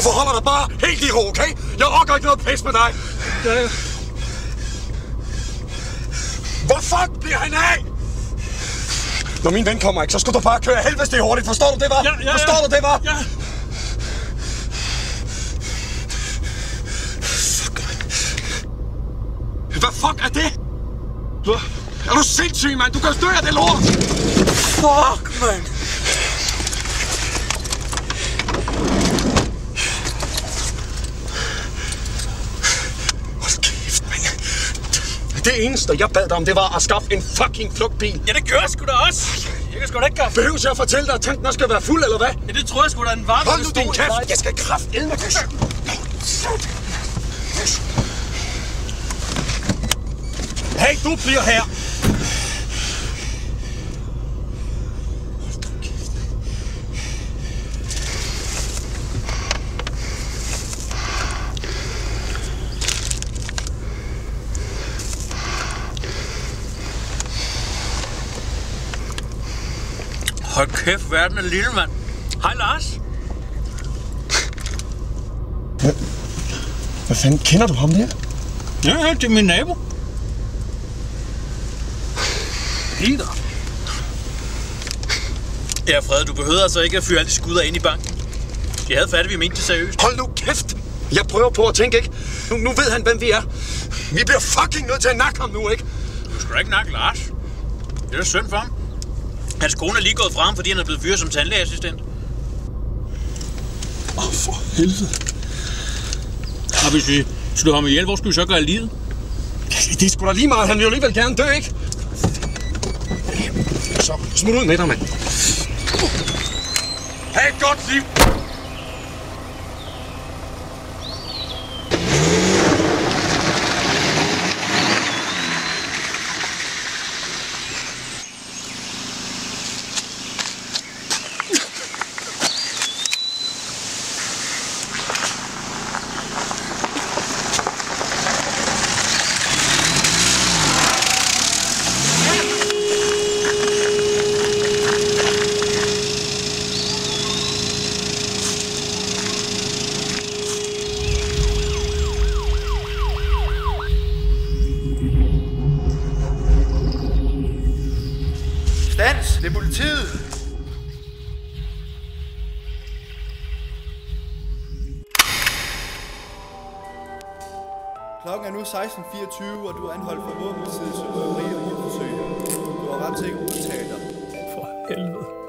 forholder dig bare helt i ro, okay? Jeg orker ikke noget pis med dig. Ja. Hvor fuck bliver han af? Når min ven kommer, ikke, så skal du bare køre helvedes det hurtigt. Forstår du det, hva'? Ja. Forstår du det, hva'? Ja. Fuck, man. Hvad fuck er det? Er du sindssyg, mand? Du kan støge af det lort! Fuck, mand. Det eneste, jeg bad dig om, det var at skaffe en fucking flugtbil. Ja, det gør jeg sgu da også. Jeg kan sgu da ikke gøre. Behøver jeg at fortælle dig, at tanken også skal være fuld, eller hvad? Ja, det tror jeg sgu da, den var. Hold nu din kæft! Jeg skal kraftedme kunne... Hey, du bliver her! Hold kæft, verden er lille, mand. Hej, Lars. Hvad fanden, kender du ham der? Ja, det er min nabo. Peter? Ja, Fred, du behøver altså ikke at fyre alle de skud af ind i banken. De havde fat, vi mente det seriøst. Hold nu kæft! Jeg prøver på at tænke, ikke? Nu ved han, hvem vi er. Vi bliver fucking nødt til at nakke ham nu, ikke? Du skal da ikke nakke Lars. Det er da synd for ham. Hans kone er lige gået fra ham, fordi han er blevet fyret som tandlægeassistent. For helvede. Og hvis vi slår ham ihjel, hvor skal vi så gøre livet? Det er sgu da lige meget. Han vil jo alligevel gerne dø, ikke? Så smut ud med dig, mand. Ha' et godt liv! Stands! Det er politiet! Klokken er nu 16:24, og du er anholdt for våbenbesiddelse, røveri og mordforsøg. Du har ret til ikke at udtale dig. For helvede.